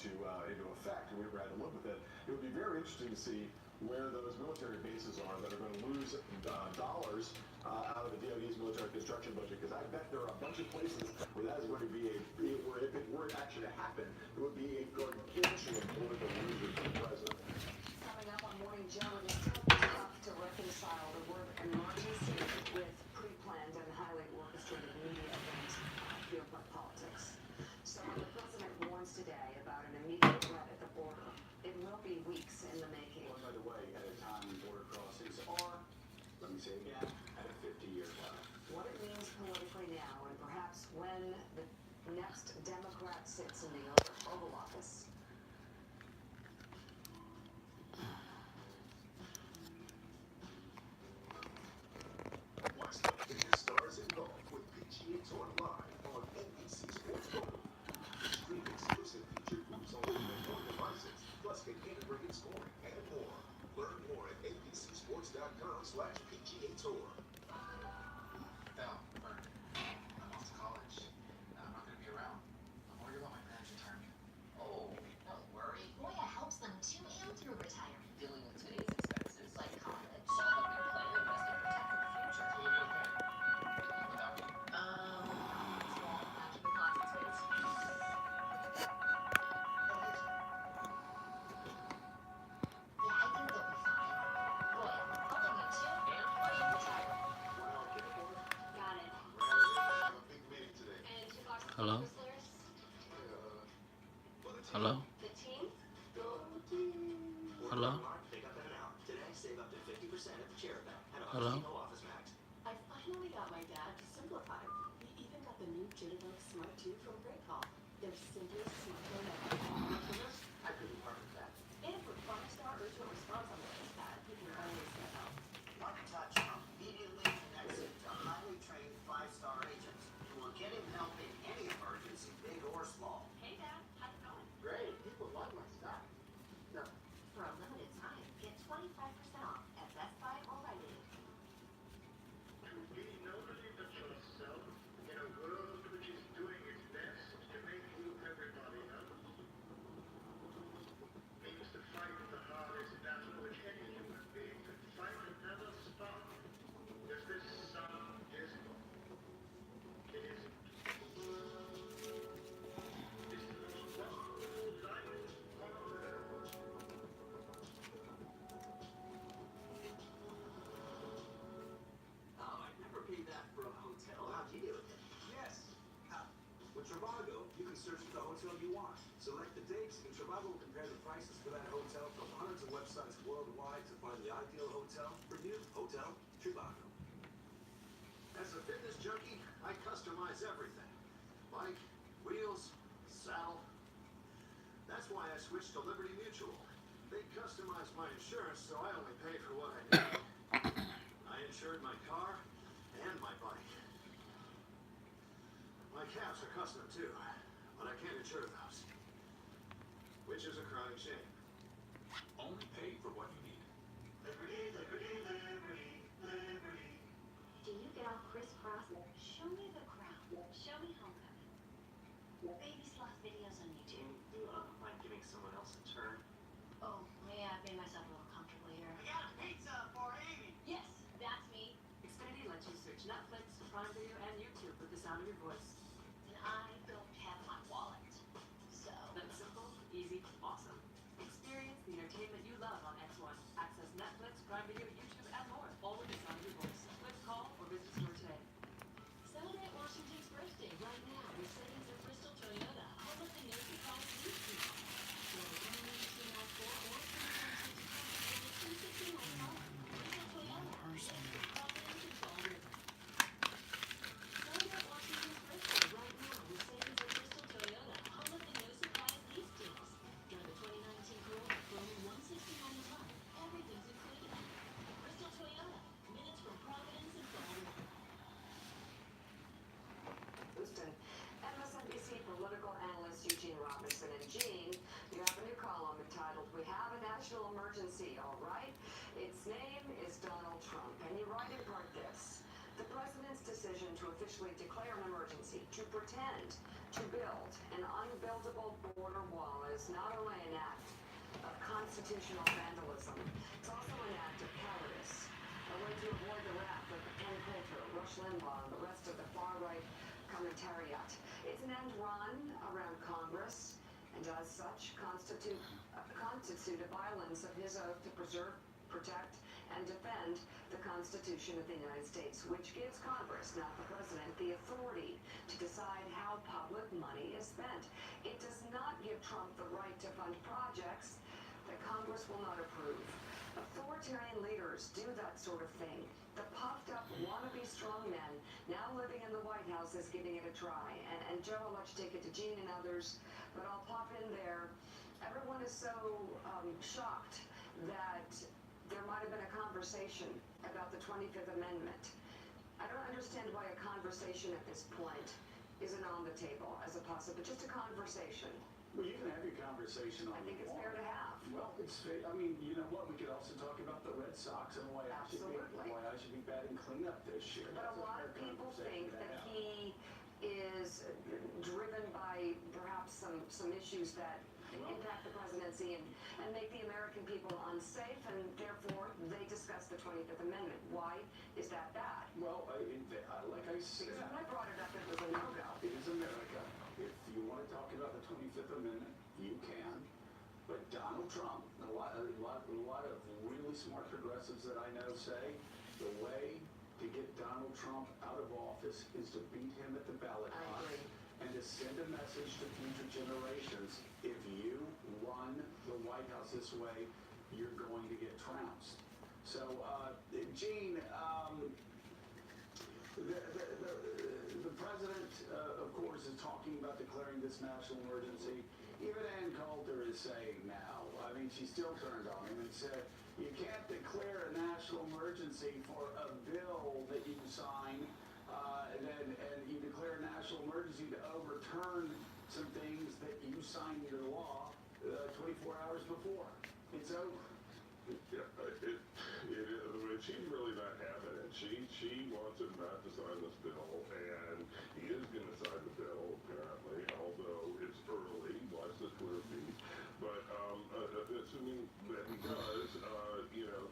into effect, and we never had to live with it. It would be very interesting to see where those military bases are that are going to lose dollars out of the DoD's military construction budget, because I bet there are a bunch of places where that is going to be where if it were actually to happen, it would be a gargantuan political loser for the president. Coming up on Morning Joe, it is still tough to reconcile the word emergency with pre-planned and highly orchestrated media events here for politics. So when the president warns today about an immediate threat at the border, it will be weeks in the making. Well, by the way, at a time when border crossings are, let me say again, at a 50-year level. What it means politically now, and perhaps when the next Democrat sits in the Oval Office. Watch the biggest stars in golf with PGA Tour live on NBC Sports Gold. Stream exclusive feature groups on your devices, plus get integrated scoring and more. Learn more at abcsports.com/PGA Tour. Bell, Bert, I'm off to college. I'm not going to be around. I'm worried about my parents' retirement. Oh, don't worry. Voya helps them to and through retirement. Dealing with today's expenses, Like college. so I'll help you plan and invest and protect for the future. Will it be okay? Without me? Small magic deposit space. Yeah, I think they'll be fine. Voya, helping you to and retire. Got it. A big meeting today. And 2 boxes of Hello? Whistlers. Hello? The team? Hello? Pick up in an hour. Today, save up to 50% at the chair event. Head on Hello? to Office Max. I finally got my dad to simplify. He even got the new Jitterbug Smart 2 from Great Call. Their simplest smartphone ever. I couldn't part with that. And for 5-star urgent response on the iPad, you can always get help. One touch immediately connects it to highly trained 5-star agents who will get him help in any emergency, big or small. Hey Dad, how's it going? Great. People love my stuff. No. For a limited time, get 25% off at Best Buy or Rite Aid. To be noticing that yourself in a world which is doing its best to make you everybody else means to fight the hardest battle which any human being could fight and never stop. Does this sound dismal? It isn't. It's the most wonderful life on earth. Oh, I'd never pay that for a hotel. How'd you do it? Yes. With Trivago, you can search for the hotel you want. Select the dates, and Trivago will compare the prices for that hotel from hundreds of websites worldwide to find the ideal hotel for you. Hotel Trivago. As a fitness junkie, I customize everything. Bike, wheels, saddle. That's why I switched to Liberty Mutual. They customized my insurance, so I only pay for what I need. I insured my car and my bike. My cabs are custom too, but I can't insure those. Which is a crying shame. Only pay for what you need. Liberty, liberty, liberty, liberty. Do you get all crisscross? Show me the crown. Show me homecoming. Baby sloth videos on YouTube. Mind giving someone else a turn? Oh, yeah, I made myself a little comfortable here. I got a pizza for Amy. Yes, that's me. Xfinity lets you search Netflix, Prime Video, and YouTube with the sound of your voice. And I don't have my wallet. So, That's simple, easy, awesome. Experience the entertainment you love on X1. Access Netflix, Prime Video, YouTube, and more, all with the sound of your voice. Click, call, or visit the store today. celebrate Washington's birthday right now with savings at Bristol Toyota. Home of the no surprise lease deal. Go to 19294 or 269 home. Bristol Toyota. Confidence in Fall River. Celebrate Washington's birthday right now with savings at Bristol Toyota. Home of the no surprise lease deals. Drive a 2019 Corolla for only $169 a month. Everything's included. Bristol Toyota. Minutes from Providence and Fall River. Houston. Msnbc political analyst Eugene Robinson. And Gene, you have a new column entitled "We Have a National Emergency," all right? Its name is Donald Trump, and you write in part this: the president's decision to officially declare an emergency, to pretend to build an unbuildable border wall is is not only an act of constitutional vandalism, it's also an act of cowardice, a way to avoid the wrath of Ken Coulter, Rush Limbaugh, and the rest of the far-right commentariat. It's an end run around Congress, and as such, constitute a violence of his oath to preserve, protect, and defend the Constitution of the United States, which gives Congress, not the President, the authority to decide how public money is spent. It does not give Trump the right to fund projects that Congress will not approve. Authoritarian leaders do that sort of thing. The puffed-up wannabe strongmen now living in the White House is giving it a try. And Joe, I'll let you take it to Gene and others, but I'll pop in there. Everyone is so shocked that there might have been a conversation about the 25th Amendment. I don't understand why a conversation at this point isn't on the table as a possible, just a conversation. Well, you can have your conversation on I think it's fair to have. Well, it's fair. I mean, you know what? We could also talk about the Red Sox and why I should be batting cleanup this year. But a lot of people think that he is driven by perhaps some issues that impact the presidency and make the American people unsafe, and therefore they discuss the 25th Amendment. Why is that bad? Well, like I said, Because when I brought it up, it was a no-go. it is America. If you want to talk about the 25th Amendment, you can. But Donald Trump, a lot of really smart progressives that I know say the way to get Donald Trump out of office is to beat him at the ballot I box agree. and to send a message to future generations. If you run the White House this way, you're going to get trounced. So, Gene, the president, of course, is talking about declaring this national emergency. Even Ann Coulter is saying now, I mean, she still turned on him and said, you can't declare a national emergency for a bill that you sign, and you declare a national emergency to overturn some things that you signed your law 24 hours before. It's over. Yeah, she's really not having it. She wants him not to sign this bill, and he is going to sign the bill, apparently, although it's early. Watch the Twitter feed. But assuming that he does,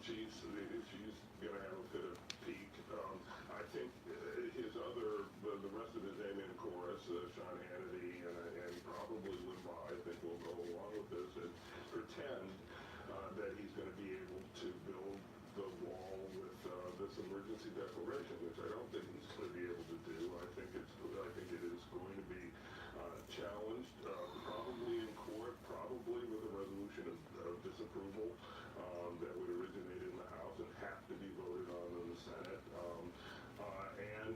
she's going to have a bit of pique. I think the rest of his amen chorus, Sean Hannity and probably Limbaugh, I think will go along with this and pretend that he's going to be able to build the wall with this emergency declaration, which I don't think he's going to be able to do. I think it is going to be challenged, probably in court, probably with a resolution of disapproval that would originate in the House and have to be voted on in the Senate, and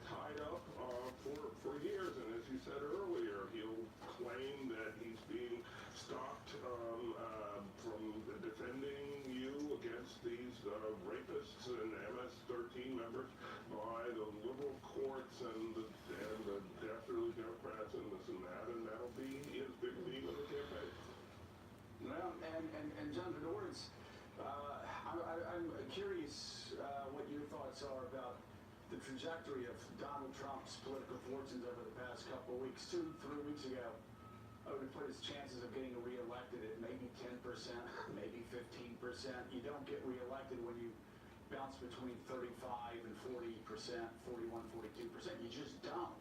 tied up for years. And as you said earlier, he'll claim that he's being stopped from defending you against these rapists and MS-13 members by the liberal courts and the dastardly Democrats and this and that, and that'll be his big theme of the campaign. Well, and John Fedor's, I'm curious what your thoughts are about the trajectory of Donald Trump's political fortunes over the past couple of weeks. 2-3 weeks ago, I would have put his chances of getting reelected at maybe 10%, maybe 15%. You don't get reelected when you bounce between 35 and 40%, 41, 42%. You just don't.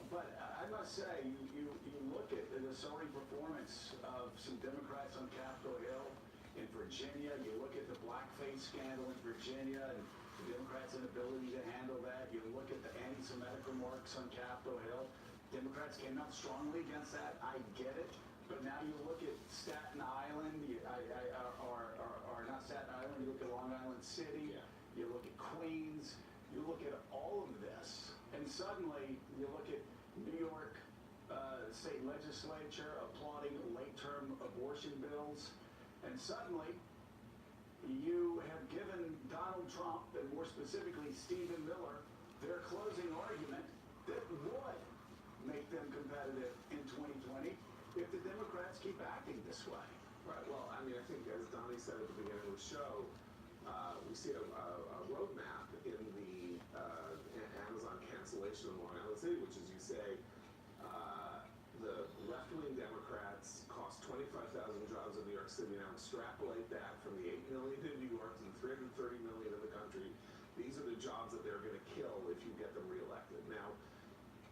But I must say, you look at the soaring performance of some Democrats on Capitol Hill in Virginia. You look at the blackface scandal in Virginia and the Democrats' inability to handle that. You look at the anti-Semitic remarks on Capitol Hill. Democrats came out strongly against that. I get it. But now you look at Staten Island, or not Staten Island, you look at Long Island City, you look at Queens, you look at all of this, and suddenly you look at New York state legislature applauding late-term abortion bills, and suddenly you have given Donald Trump, and more specifically Stephen Miller, their closing argument that would make them competitive in 2020 if the Democrats keep acting this way. Right. Well, I mean, I think as Donnie said at the beginning of the show, we see a roadmap in the Amazon cancellation of Long Island City, which is, you say, the left-wing Democrats cost $25 Americans, and extrapolate that from the 8 million in New York to the 330 million in the country. These are the jobs that they're going to kill if you get them reelected. Now,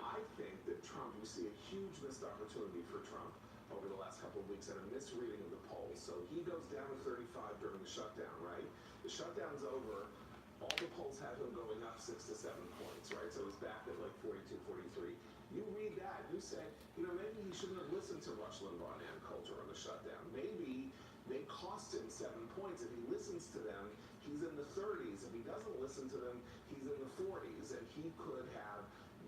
I think that Trump, we see a huge missed opportunity for Trump over the last couple of weeks and a misreading of the polls. So he goes down to 35 during the shutdown, right? The shutdown's over. All the polls have him going up 6 to 7 points, right? So he's back at like 42, 43. You read that, you say, maybe he shouldn't have listened to Rush Limbaugh and Ann Coulter on the shutdown. Maybe they cost him 7 points. If he listens to them, he's in the 30s. If he doesn't listen to them, he's in the 40s. And he could have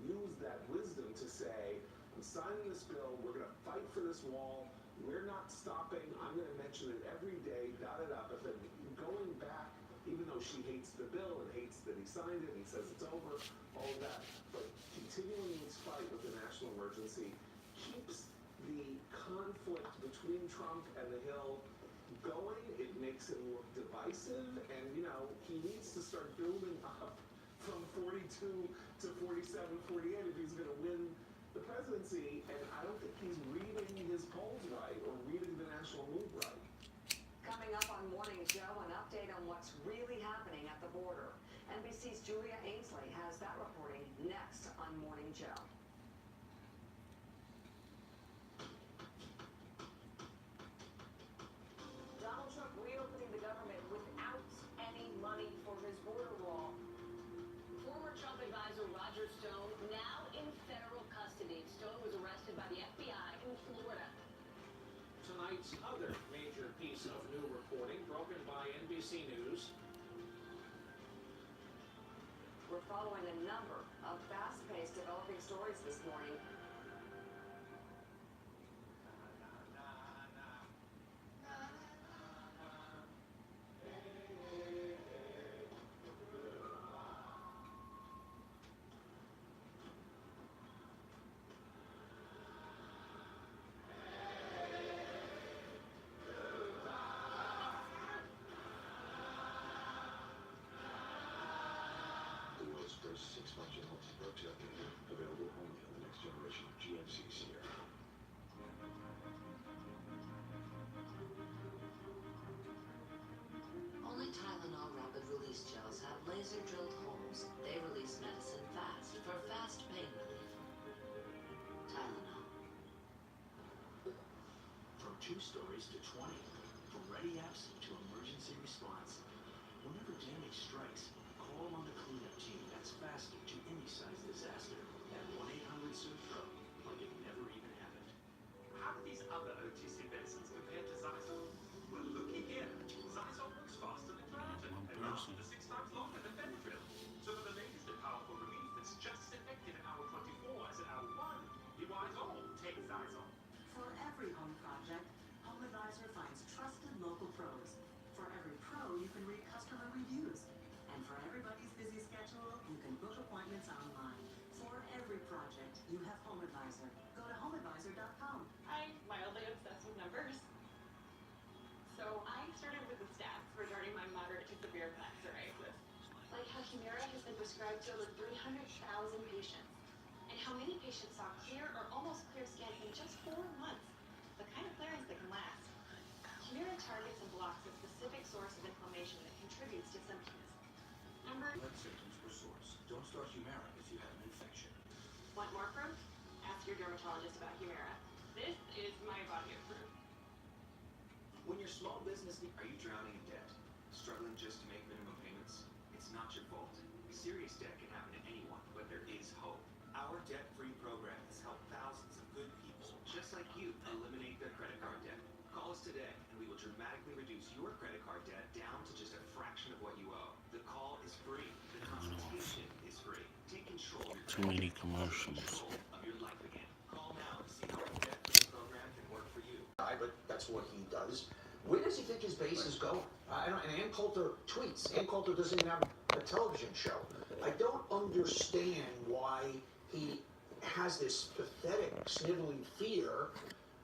used that wisdom to say, I'm signing this bill, we're going to fight for this wall, we're not stopping, I'm going to mention it every day, but then going back, even though she hates the bill and hates that he signed it and he says it's over, all of that, but continuing this fight with the national emergency keeps the conflict between Trump and the Hill going. It makes him look divisive, and he needs to start building up from 42 to 47, 48 if he's going to win the presidency, and I don't think he's reading his polls right or reading the national mood right. Coming up on Morning Joe, an update on what's really happening at the border. NBC's Julia Ainsley has that reporting next on Morning Joe. Donald Trump reopening the government without any money for his border wall. Former Trump advisor Roger Stone now in federal custody. Stone was arrested by the FBI in Florida. Tonight's other major piece of new reporting broken by NBC News. We're following a number of fast-paced developing stories this morning. First 6 months of protesting, available only on the next generation of GMC Sierra. Only Tylenol rapid release gels have laser drilled holes. They release medicine fast for fast pain relief. Tylenol. From 2 stories to 20, from ready apps to emergency response. Whenever damage strikes, call on the cleanup team that's faster to any size disaster at 1-800-SUPRO, like it never even happened. How do these other OTC medicines compare to Zyzol? Well, looky here. Zyzol works faster than Claritin and lasts 6 times longer than Benadryl. So for the latest and powerful relief that's just as effective in hour 24 as in hour 1, you might as well take Zyzol. For every home project, HomeAdvisor finds trusted local pros. For every pro, you can read customer reviews. And for everybody's busy schedule, you can book appointments online. For every project, you have HomeAdvisor. Go to HomeAdvisor.com. I'm mildly obsessed with numbers. So I started with the stats regarding my moderate to severe plaque psoriasis. Like how Humira has been prescribed to over 300,000 patients. And how many patients saw clear or almost clear skin in just 4 months. The kind of clearance that can last. Humira targets and blocks a specific source of inflammation that contributes to symptoms. Let symptoms for sores. Don't start Humira if you have an infection. Want more proof? Ask your dermatologist about Humira. This is my body of proof. When your small business, are you drowning in debt? Struggling just to make minimum payments? It's not your fault. Serious debt can happen to anyone, but there is hope. Our debt-free program has helped thousands of good people, just like you, eliminate their credit card debt. Call us today, and we will dramatically reduce your credit card debt down to just a fraction of what you owe. The call is free. The consultation is free. Take control of your Too many commercials. of your life again. Call now to see how our debt-free program can work for you. But that's what he does. Where does he think his base is going? And Ann Coulter tweets. Ann Coulter doesn't even have a television show. I don't understand why he has this pathetic, sniveling fear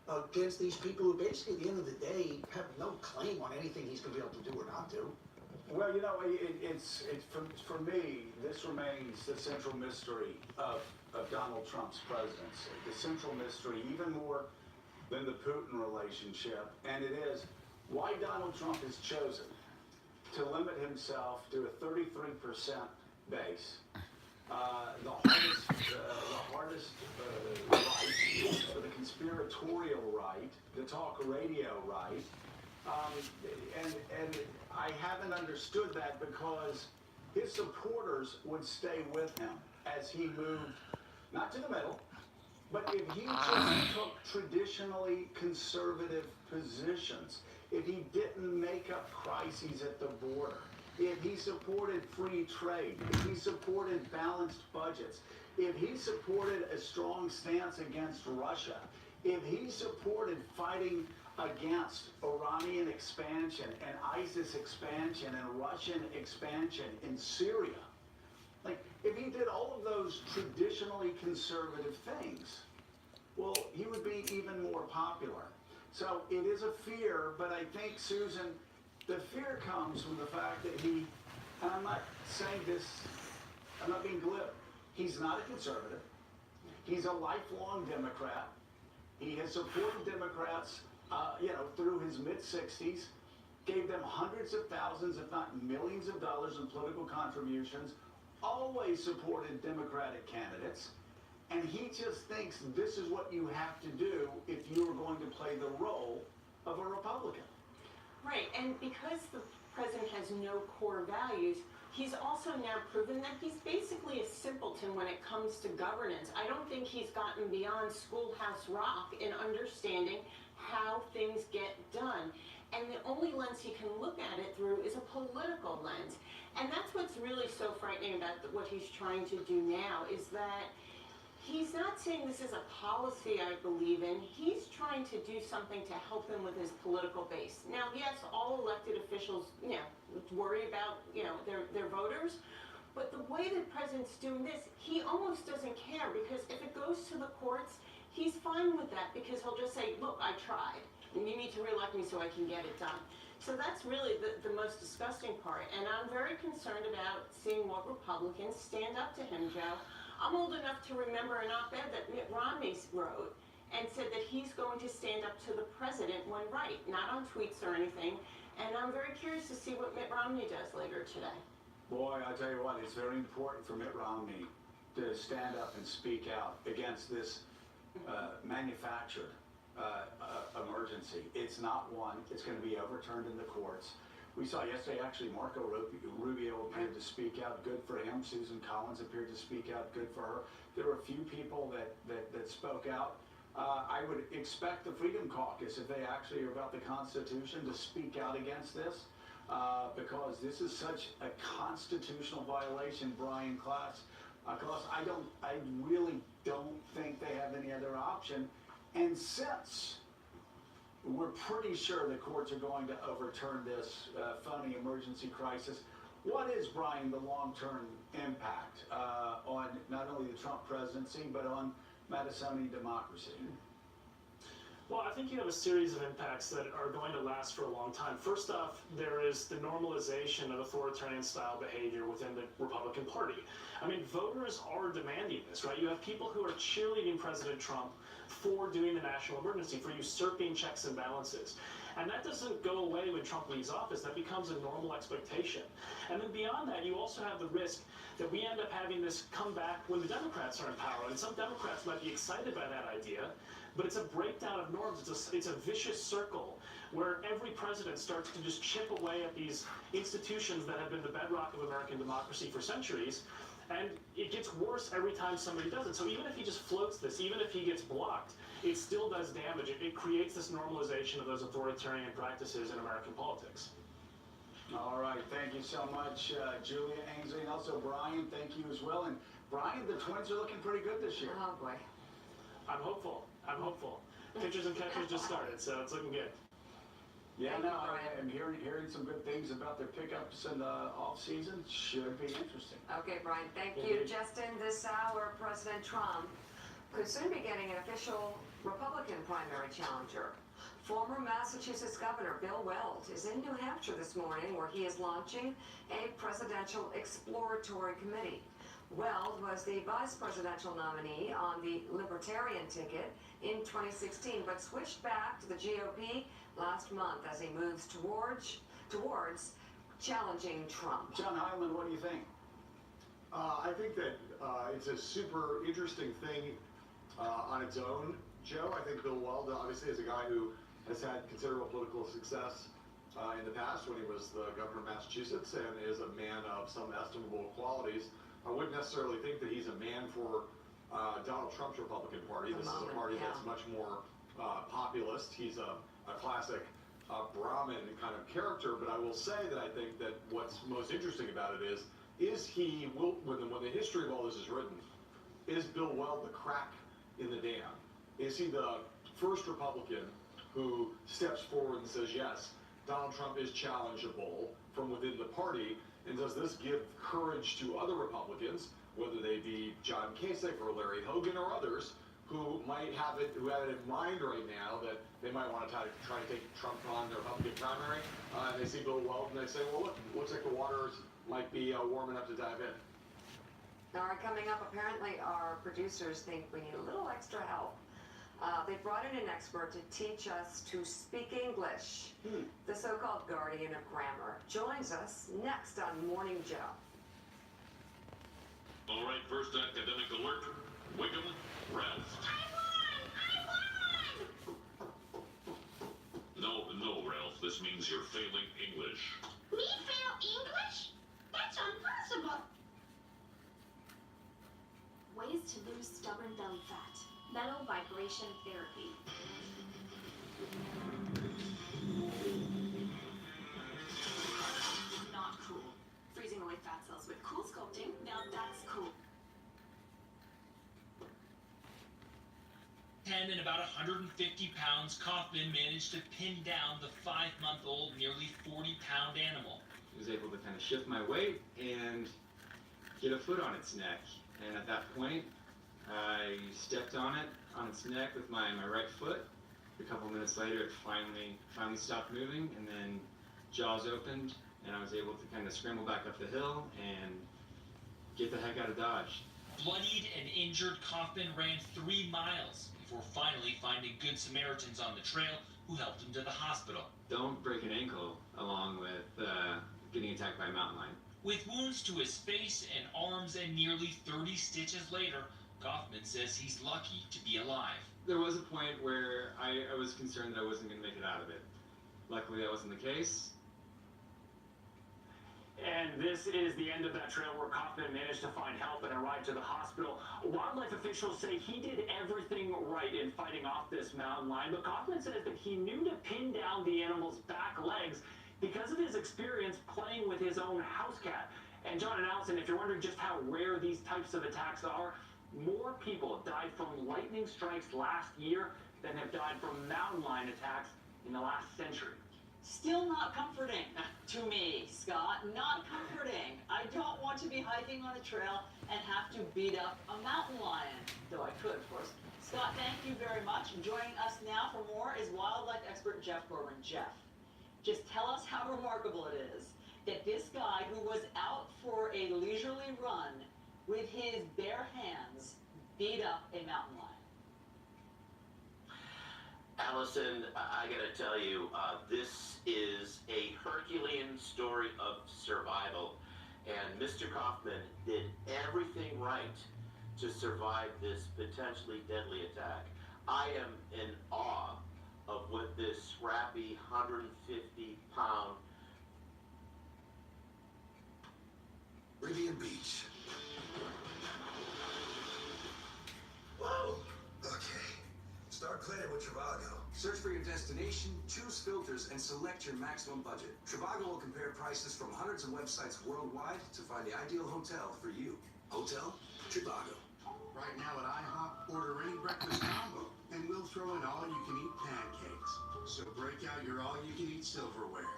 against these people who basically, at the end of the day, have no claim on anything he's going to be able to do or not do. Well, it's for me, this remains the central mystery of Donald Trump's presidency. The central mystery, even more than the Putin relationship, and it is, why Donald Trump has chosen to limit himself to a 33% base. The hardest right, for the conspiratorial right, the talk radio right. And I haven't understood that because his supporters would stay with him as he moved, not to the middle, but if he just took traditionally conservative positions, if he didn't make up crises at the border, if he supported free trade, if he supported balanced budgets, if he supported a strong stance against Russia, if he supported fighting against Iranian expansion and ISIS expansion and Russian expansion in Syria, like if he did all of those traditionally conservative things, well, he would be even more popular. So it is a fear, but I think, Susan, the fear comes from the fact that he, and I'm not saying this, I'm not being glib, he's not a conservative. He's a lifelong Democrat. He has supported Democrats, through his mid-60s, gave them hundreds of thousands, if not millions of dollars in political contributions, always supported Democratic candidates, and he just thinks this is what you have to do if you are going to play the role of a Republican. Right, and because the president has no core values, he's also now proven that he's basically a simpleton when it comes to governance. I don't think he's gotten beyond Schoolhouse Rock in understanding how things get done. And the only lens he can look at it through is a political lens. And that's what's really so frightening about what he's trying to do now, is that he's not saying this is a policy I believe in. He's trying to do something to help him with his political base. Now, yes, all elected officials, worry about, their voters. But the way the president's doing this, he almost doesn't care, because if it goes to the courts, he's fine with that, because he'll just say, look, I tried, and you need to reelect me so I can get it done. So that's really the most disgusting part. And I'm very concerned about seeing what Republicans stand up to him, Joe. I'm old enough to remember an op-ed that Mitt Romney wrote and said that he's going to stand up to the president when right, not on tweets or anything. And I'm very curious to see what Mitt Romney does later today. Boy, I tell you what, it's very important for Mitt Romney to stand up and speak out against this manufactured emergency. It's not one. It's going to be overturned in the courts. We saw yesterday, actually, Marco Rubio appeared to speak out. Good for him. Susan Collins appeared to speak out. Good for her. There were a few people that spoke out. I would expect the Freedom Caucus, if they actually are about the Constitution, to speak out against this, because this is such a constitutional violation, Brian Klaas. I really don't think they have any other option. And since we're pretty sure the courts are going to overturn this phony emergency crisis, what is, Brian, the long-term impact on not only the Trump presidency, but on Madisonian democracy? Well, I think you have a series of impacts that are going to last for a long time. First off, there is the normalization of authoritarian-style behavior within the Republican Party. I mean, voters are demanding this, right? You have people who are cheerleading President Trump for doing the national emergency, for usurping checks and balances. And that doesn't go away when Trump leaves office. That becomes a normal expectation. And then beyond that, you also have the risk that we end up having this come back when the Democrats are in power. And some Democrats might be excited by that idea, but it's a breakdown of norms. It's a vicious circle where every president starts to just chip away at these institutions that have been the bedrock of American democracy for centuries. And it gets worse every time somebody does it. So even if he just floats this, even if he gets blocked, it still does damage. It creates this normalization of those authoritarian practices in American politics. All right, thank you so much, Julia, Ainsley, and also Brian, thank you as well. And Brian, the Twins are looking pretty good this year. Oh, boy. I'm hopeful. Pitchers and catchers just started, so it's looking good. Yeah, no, I'm hearing some good things about their pickups in the off-season. Should be interesting. Okay, Brian, thank you. Justin, this hour, President Trump could soon be getting an official Republican primary challenger. Former Massachusetts Governor Bill Weld is in New Hampshire this morning, where he is launching a presidential exploratory committee. Weld was the vice presidential nominee on the Libertarian ticket in 2016, but switched back to the GOP last month as he moves towards challenging Trump. John Hyland, what do you think? I think that it's a super interesting thing on its own, Joe. I think Bill Weld obviously is a guy who has had considerable political success in the past when he was the governor of Massachusetts and is a man of some estimable qualities. I wouldn't necessarily think that he's a man for Donald Trump's Republican Party. This is a party that's much more populist. He's a classic Brahmin kind of character, but I will say that I think that what's most interesting about it is he, when the history of all this is written, is Bill Weld the crack in the dam? Is he the first Republican who steps forward and says, yes, Donald Trump is challengeable from within the party, and does this give courage to other Republicans, whether they be John Kasich or Larry Hogan or others, who have it in mind right now that they might want to try to take Trump on the Republican primary, and they see Bill Weld and they say, well, look, looks like the waters might be warm enough to dive in. All right, coming up, apparently our producers think we need a little extra help. They brought in an expert to teach us to speak English. The so-called guardian of grammar joins us next on Morning Joe. All right, first academic alert. Wiggum, Ralph. No, Ralph. This means you're failing English. Me fail English? That's impossible. Ways to lose stubborn belly fat. Metal vibration therapy. Not cool. Freezing away fat cells with cool sculpting, now that's cool. 10 and about 150 pounds, Kaufman managed to pin down the 5-month-old, nearly 40-pound animal. I was able to kind of shift my weight and get a foot on its neck. And at that point, I stepped on its neck with my right foot. A couple minutes later, it finally stopped moving, and then jaws opened, and I was able to kind of scramble back up the hill and get the heck out of Dodge. Bloodied and injured, Kaufman ran 3 miles before finally finding good Samaritans on the trail who helped him to the hospital. Don't break an ankle along with getting attacked by a mountain lion. With wounds to his face and arms and nearly 30 stitches later, Kaufman says he's lucky to be alive. There was a point where I was concerned that I wasn't going to make it out of it. Luckily, that wasn't the case. And this is the end of that trail where Kaufman managed to find help and arrive to the hospital. Wildlife officials say he did everything right in fighting off this mountain lion, but Kaufman says that he knew to pin down the animal's back legs because of his experience playing with his own house cat. And John and Allison, if you're wondering just how rare these types of attacks are, more people died from lightning strikes last year than have died from mountain lion attacks in the last century. Still not comforting to me, Scott. Not comforting. I don't want to be hiking on a trail and have to beat up a mountain lion. Though I could, of course. Scott, thank you very much. Joining us now for more is wildlife expert Jeff Gorman. Jeff, just tell us how remarkable it is that this guy who was out for a leisurely run with his bare hands beat up a mountain lion. Allison, I gotta tell you, this is a Herculean story of survival, and Mr. Kaufman did everything right to survive this potentially deadly attack. I am in awe of what this scrappy 150-pound Caribbean Beach. Whoa! Okay. Start planning with Trivago. Search for your destination, choose filters, and select your maximum budget. Trivago will compare prices from hundreds of websites worldwide to find the ideal hotel for you. Hotel? Trivago. Right now at IHOP, order any breakfast combo, and we'll throw in all-you-can-eat pancakes. So break out your all-you-can-eat silverware.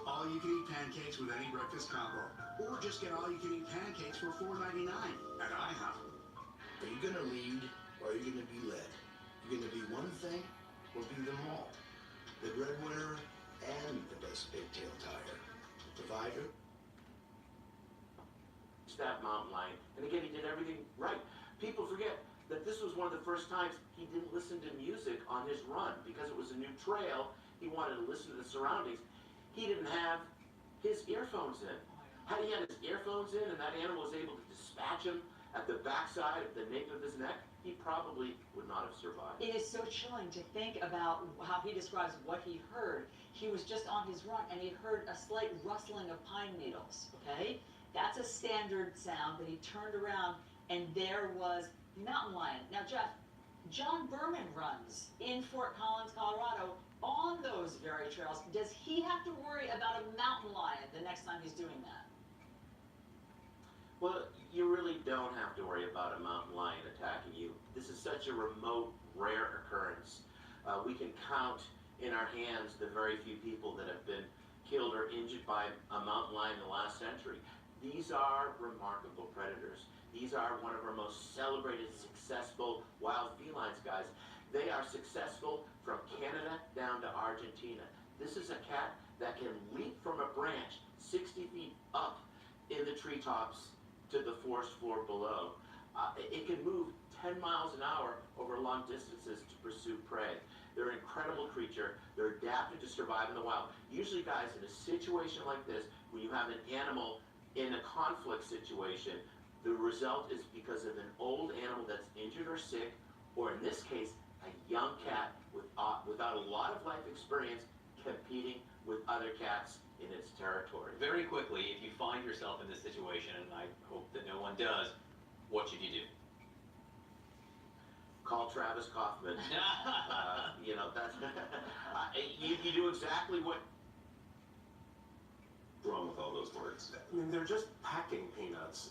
All-you-can-eat pancakes with any breakfast combo. Or just get all-you-can-eat pancakes for $4.99 at IHOP. Are you gonna lead, or are you gonna be led? You're gonna be one thing, or be them all. The breadwinner and the best pigtail tire. The provider. It's that mountain lion. And again, he did everything right. People forget that this was one of the first times he didn't listen to music on his run because it was a new trail he wanted to listen to the surroundings, he didn't have his earphones in. Had he had his earphones in and that animal was able to dispatch him at the backside of the nape of his neck, he probably would not have survived. It is so chilling to think about how he describes what he heard. He was just on his run and he heard a slight rustling of pine needles, okay? That's a standard sound, but he turned around and there was the mountain lion. Now, Jeff, John Berman runs in Fort Collins, Colorado on those very trails. Does he have to worry about a mountain lion the next time he's doing that? Well, you really don't have to worry about a mountain lion attacking you. This is such a remote, rare occurrence. We can count in our hands the very few people that have been killed or injured by a mountain lion in the last century. These are remarkable predators. These are one of our most celebrated, successful wild felines, guys. They are successful from Canada down to Argentina. This is a cat that can leap from a branch 60 feet up in the treetops to the forest floor below. It can move 10 miles an hour over long distances to pursue prey. They're an incredible creature. They're adapted to survive in the wild. Usually, guys, in a situation like this, when you have an animal in a conflict situation, the result is because of an old animal that's injured or sick, or in this case, a young cat without a lot of life experience competing with other cats in its territory. Very quickly, if you find yourself in this situation, and I hope that no one does, what should you do? Call Travis Kaufman. You know, that's you do exactly what. Wrong with all those words. I mean, they're just packing peanuts.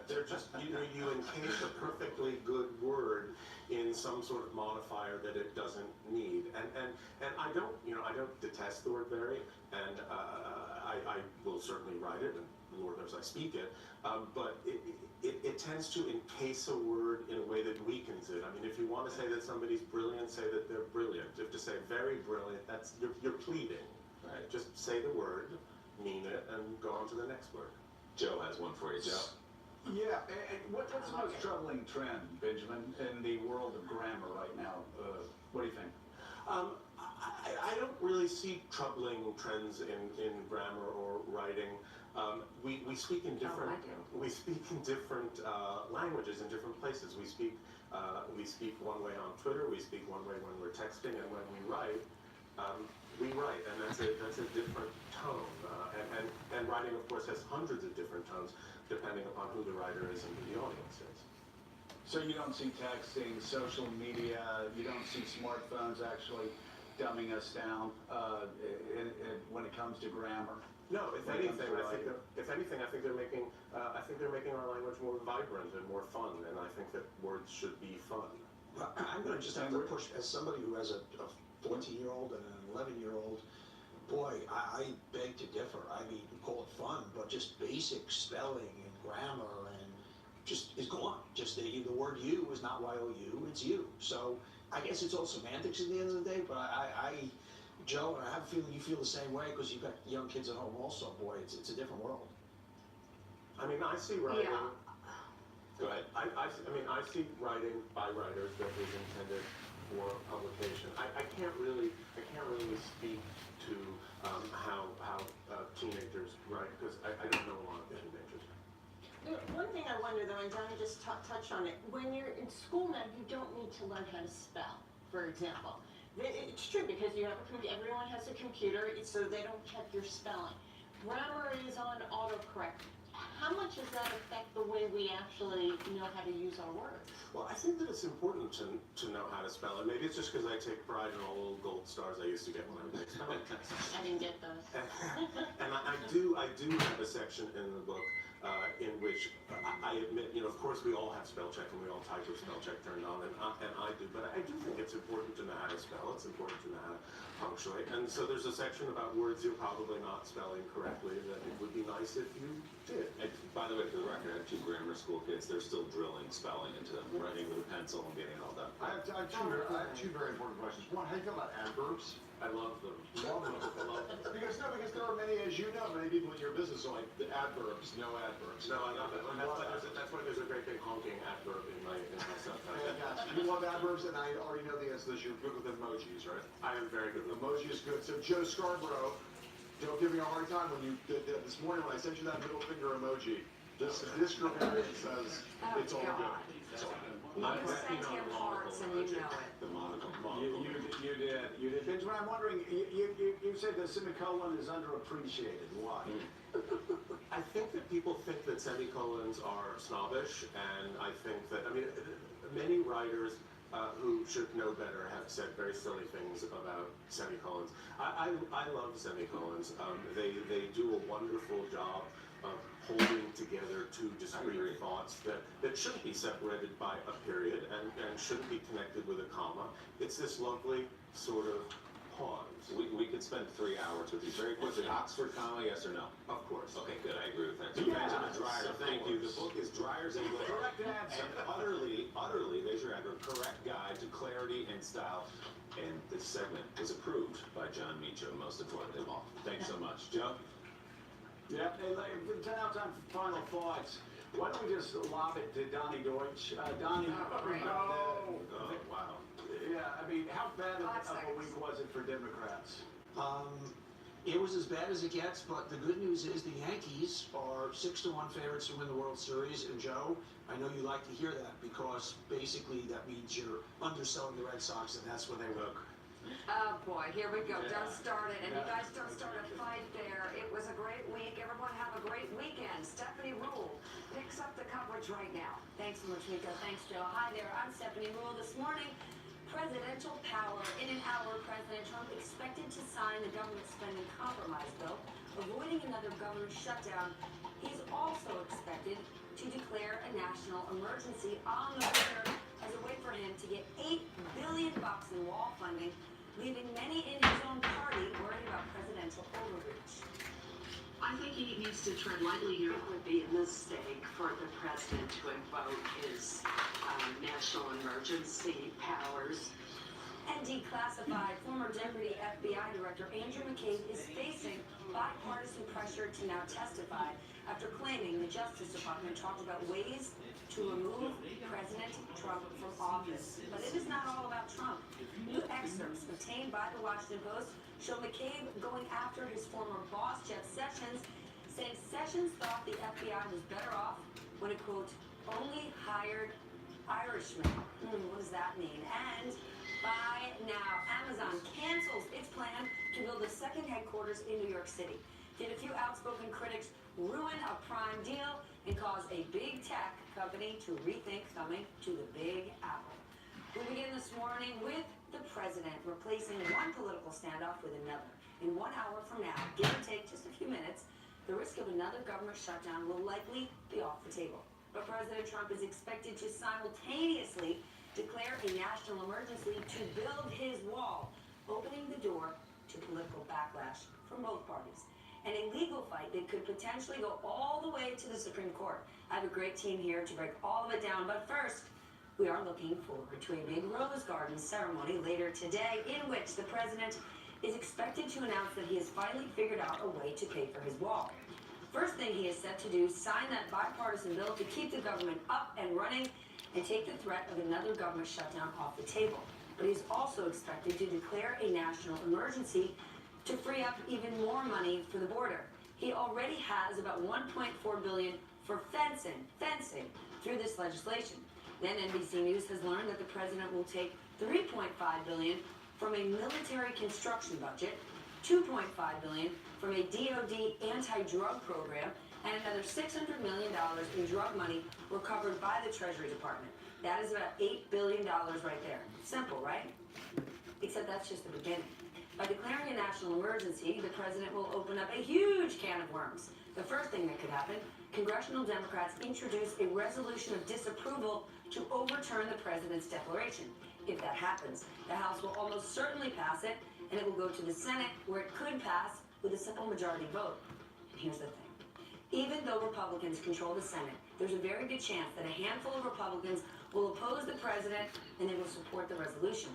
They're just, you encase a perfectly good word in some sort of modifier that it doesn't need. And I don't detest the word very, and I will certainly write it, and Lord knows I speak it, but it tends to encase a word in a way that weakens it. I mean, if you want to say that somebody's brilliant, say that they're brilliant. If to say very brilliant, that's, you're pleading. Right. Just say the word, mean it, and go on to the next word. Joe has one for you, Joe. Yeah, and what's the most troubling trend, Benjamin, in the world of grammar right now? What do you think? I don't really see troubling trends in grammar or writing. We speak in different languages in different places. We speak one way on Twitter. We speak one way when we're texting, and when we write, and that's a different tone. And writing, of course, has hundreds of different tones depending upon who the writer is and who the audience is. So you don't see texting, social media, you don't see smartphones actually dumbing us down when it comes to grammar? No, if anything, I think they're making our language more vibrant and more fun, and I think that words should be fun. I'm going to just have to push, as somebody who has a 14-year-old and an 11-year-old, boy, I beg to differ. I mean, you call it fun, but just basic spelling and grammar and just is gone. Just the word you is not Y-O-U, it's you. So I guess it's all semantics at the end of the day, but Joe, and I have a feeling you feel the same way because you've got young kids at home also. Boy, it's a different world. I mean, I see writing. Yeah. Go ahead. I see writing by writers that is intended for publication. I can't really speak to how teenagers write because I don't know a lot of teenagers. One thing I wonder though, and Johnny just touched on it, when you're in school now, you don't need to learn how to spell, for example. It's true because you have everyone has a computer, so they don't check your spelling. Grammar is on autocorrect. How much does that affect the way we actually know how to use our words? Well, I think that it's important to know how to spell it. Maybe it's just because I take pride in all the little gold stars I used to get when I would take spelling tests. I didn't get those. And I do have a section in the book in which I admit, of course we all have spell check and we all type with spell check turned on, and I do, but I do think it's important to know how to spell. It's important to know how to punctuate. And so there's a section about words you're probably not spelling correctly that it would be nice if you did. And by the way, for the record, I have 2 grammar school kids. They're still drilling spelling into them, writing with a pencil and getting it all done. I have two very important questions. One, how do you feel about adverbs? I love them. Love them. I love them. Because there are many, as you know, many people in your business are like the adverbs, no adverbs. No, I love it. That's why there's a great big honking adverb in my stuff. You love adverbs, and I already know the answer to this. You're good with emojis, right? I am very good with emoji is good. So Joe Scarborough, don't give me a hard time when you did this morning when I sent you that middle finger emoji. This grammarian says it's all good. It's all good. You sent him hearts and you know it. The monocle. You did. Benjamin, I'm wondering, you said the semicolon is underappreciated. Why? I think that people think that semicolons are snobbish, and I think that, I mean, many writers who should know better have said very silly things about semicolons. I love semicolons. They do a wonderful job of holding together two discrete thoughts that shouldn't be separated by a period and shouldn't be connected with a comma. It's this lovely sort of pause. We could spend 3 hours with these. Very quickly, Oxford comma, yes or no? Of course. Okay, good. I agree with that. So Benjamin Dreyer, so thank you. The book is Dreyer's English. Correct answer. And utterly, there's your adverb, correct guide to clarity and style. And this segment was approved by John Meacham, most importantly of all. Thanks so much. Joe? Yeah, and now time for final thoughts. Why don't we just lob it to Donnie Deutsch? Donnie, Oh, wow. Yeah, I mean, how bad of a week was it for Democrats? It was as bad as it gets, but the good news is the Yankees are 6-1 favorites to win the World Series. And Joe, I know you like to hear that because basically that means you're underselling the Red Sox, and that's when they work. Oh boy, here we go. Don't start it. And you guys don't start a fight there. It was a great week. Everyone have a great weekend. Stephanie Rule picks up the coverage right now. Thanks so much, Mika. Thanks, Joe. Hi there. I'm Stephanie Rule. This morning, presidential power. In an hour, President Trump expected to sign the government spending compromise bill, avoiding another government shutdown. He's also expected to declare a national emergency on the border as a way for him to get $8 billion in wall funding, leaving many in his own party worried about presidential overreach. I think he needs to tread lightly here. It would be a mistake for the president to invoke his national emergency powers. And declassified, former Deputy FBI Director Andrew McCabe is facing bipartisan pressure to now testify after claiming the Justice Department talked about ways to remove President Trump from office. But it is not all about Trump. New excerpts obtained by the Washington Post show McCabe going after his former boss, Jeff Sessions, saying Sessions thought the FBI was better off when it, quote, only hired Irishmen. What does that mean? And by now, Amazon cancels its plan to build a second headquarters in New York City. Did a few outspoken critics ruin a prime deal and cause a big tech company to rethink coming to the Big Apple? We begin this morning with the president replacing one political standoff with another. In 1 hour from now, give or take just a few minutes, the risk of another government shutdown will likely be off the table. But President Trump is expected to simultaneously declare a national emergency to build his wall, opening the door to political backlash from both parties. And a legal fight that could potentially go all the way to the Supreme Court. I have a great team here to break all of it down, but first, we are looking forward to a big Rose Garden ceremony later today in which the president is expected to announce that he has finally figured out a way to pay for his wall. First thing he is set to do, sign that bipartisan bill to keep the government up and running and take the threat of another government shutdown off the table. But he's also expected to declare a national emergency to free up even more money for the border. He already has about $1.4 billion for fencing through this legislation. Then NBC News has learned that the president will take $3.5 billion from a military construction budget, $2.5 billion from a DoD anti-drug program, and another $600 million in drug money recovered by the Treasury Department. That is about $8 billion right there. Simple, right? Except that's just the beginning. By declaring a national emergency, the president will open up a huge can of worms. The first thing that could happen, congressional Democrats introduce a resolution of disapproval to overturn the president's declaration. If that happens, the House will almost certainly pass it, and it will go to the Senate, where it could pass with a simple majority vote. And here's the thing. Even though Republicans control the Senate, there's a very good chance that a handful of Republicans will oppose the president and they will support the resolution.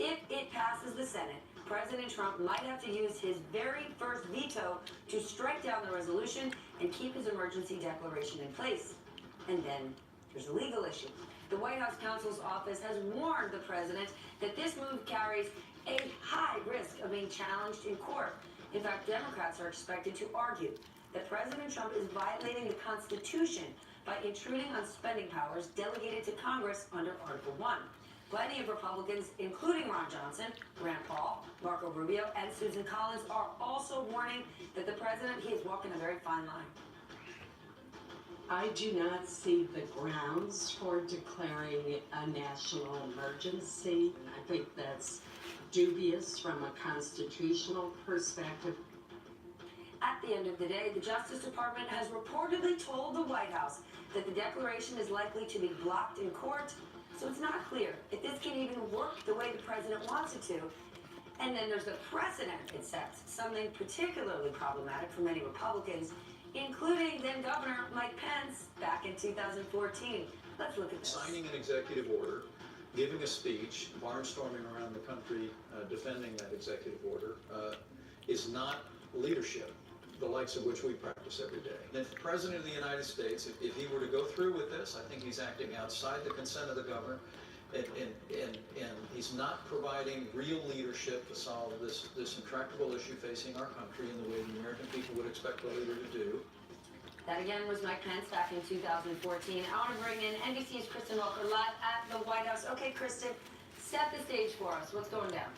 If it passes the Senate, President Trump might have to use his very first veto to strike down the resolution and keep his emergency declaration in place. And then there's a legal issue. The White House counsel's office has warned the president that this move carries a high risk of being challenged in court. In fact, Democrats are expected to argue that President Trump is violating the Constitution by intruding on spending powers delegated to Congress under Article 1. Plenty of Republicans, including Ron Johnson, Rand Paul, Marco Rubio, and Susan Collins, are also warning that the president, he is walking a very fine line. I do not see the grounds for declaring a national emergency. I think that's dubious from a constitutional perspective. At the end of the day, the Justice Department has reportedly told the White House that the declaration is likely to be blocked in court, so it's not clear if this can even work the way the president wants it to. And then there's the precedent it sets, something particularly problematic for many Republicans, including then Governor Mike Pence back in 2014. Let's look at this. Signing an executive order, giving a speech, barnstorming around the country defending that executive order is not leadership, the likes of which we practice every day. And if the President of the United States, if he were to go through with this, I think he's acting outside the consent of the governor, and he's not providing real leadership to solve this intractable issue facing our country in the way the American people would expect a leader to do. That again was Mike Pence back in 2014. I want to bring in NBC's Kristen Walker live at the White House. Okay, Kristen, set the stage for us. What's going down?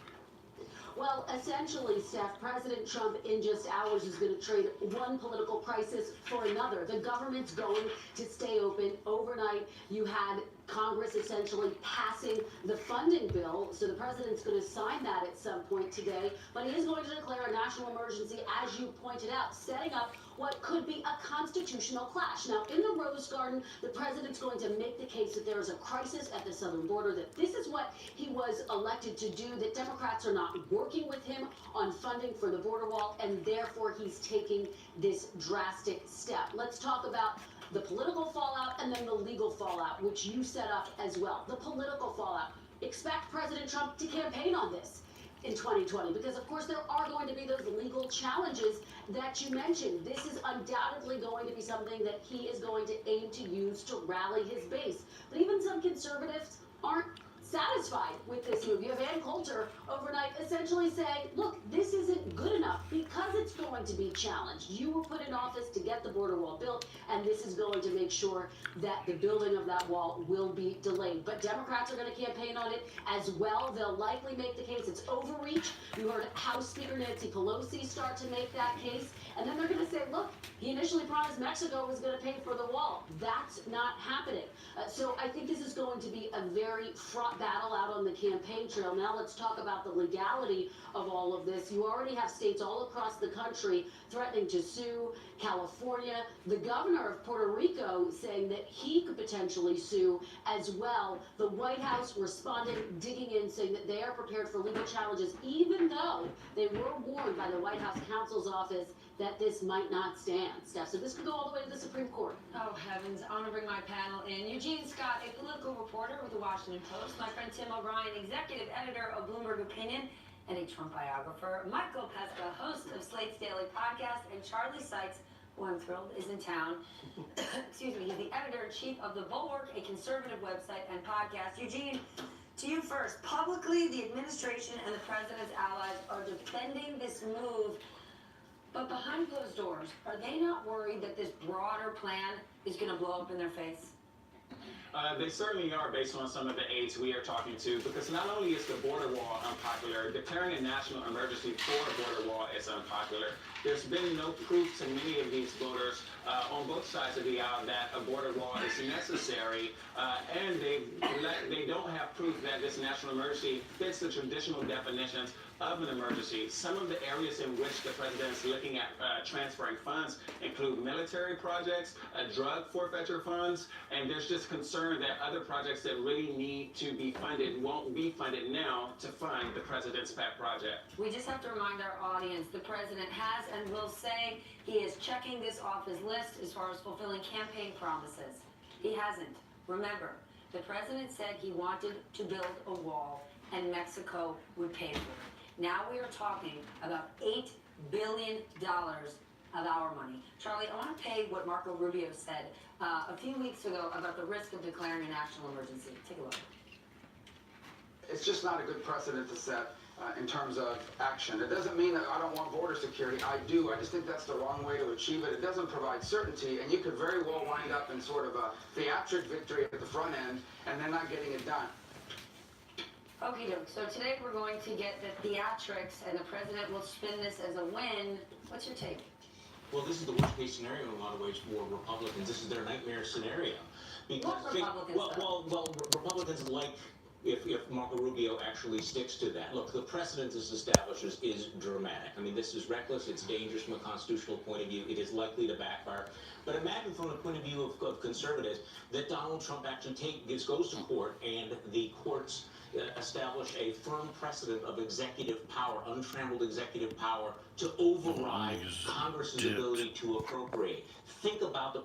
Well, essentially, Steph, President Trump in just hours is going to trade one political crisis for another. The government's going to stay open overnight. You had Congress essentially passing the funding bill, so the president's going to sign that at some point today. But he is going to declare a national emergency, as you pointed out, setting up what could be a constitutional clash. Now, in the Rose Garden, the president's going to make the case that there is a crisis at the southern border, that this is what he was elected to do, that Democrats are not working with him on funding for the border wall, and therefore he's taking this drastic step. Let's talk about the political fallout and then the legal fallout, which you set up as well. The political fallout. Expect President Trump to campaign on this in 2020, because of course there are going to be those legal challenges that you mentioned. This is undoubtedly going to be something that he is going to aim to use to rally his base. But even some conservatives aren't satisfied with this move. You have Ann Coulter overnight essentially saying, look, this isn't good enough because it's going to be challenged. You were put in office to get the border wall built, and this is going to make sure that the building of that wall will be delayed. But Democrats are going to campaign on it as well. They'll likely make the case it's overreach. You heard House Speaker Nancy Pelosi start to make that case. And then they're going to say, look, he initially promised Mexico was going to pay for the wall. That's not happening. So I think this is going to be a very fraught battle out on the campaign trail. Now let's talk about the legality of all of this. You already have states all across the country threatening to sue. California, the governor of Puerto Rico saying that he could potentially sue as well. The White House responding, digging in, saying that they are prepared for legal challenges, even though they were warned by the White House counsel's office that this might not stand, Steph. So this could go all the way to the Supreme Court. Oh, heavens. I want to bring my panel in. Eugene Scott, a political reporter with the Washington Post. My friend Tim O'Brien, executive editor of Bloomberg Opinion and a Trump biographer. Michael Pesca, host of Slate's Daily Podcast. And Charlie Sykes, who I'm thrilled is in town. Excuse me. He's the editor-in-chief of The Bulwark, a conservative website and podcast. Eugene, to you first. Publicly, the administration and the president's allies are defending this move. But behind closed doors, are they not worried that this broader plan is going to blow up in their face? They certainly are, based on some of the aides we are talking to, because not only is the border wall unpopular, declaring a national emergency for a border wall is unpopular. There's been no proof to many of these voters on both sides of the aisle that a border wall is necessary, and they don't have proof that this national emergency fits the traditional definitions of an emergency. Some of the areas in which the president is looking at transferring funds include military projects, drug forfeiture funds, and there's just concern that other projects that really need to be funded won't be funded now to fund the president's pet project. We just have to remind our audience, the president has and will say he is checking this off his list as far as fulfilling campaign promises. He hasn't. Remember, the president said he wanted to build a wall and Mexico would pay for it. Now we are talking about $8 billion of our money. Charlie, I want to pay what Marco Rubio said a few weeks ago about the risk of declaring a national emergency. Take a look. It's just not a good precedent to set in terms of action. It doesn't mean that I don't want border security. I do. I just think that's the wrong way to achieve it. It doesn't provide certainty, and you could very well wind up in sort of a theatric victory at the front end and then not getting it done. Okie doke. So today we're going to get the theatrics, and the president will spin this as a win. What's your take? Well, this is the worst case scenario in a lot of ways for Republicans. This is their nightmare scenario. What Republicans, well, Republicans like if Marco Rubio actually sticks to that. Look, the precedent this establishes is dramatic. I mean, this is reckless. It's dangerous from a constitutional point of view. It is likely to backfire. But imagine from the point of view of conservatives that Donald Trump actually goes to court and the courts establish a firm precedent of executive power, untrammeled executive power, to override Congress's ability to appropriate. Think about the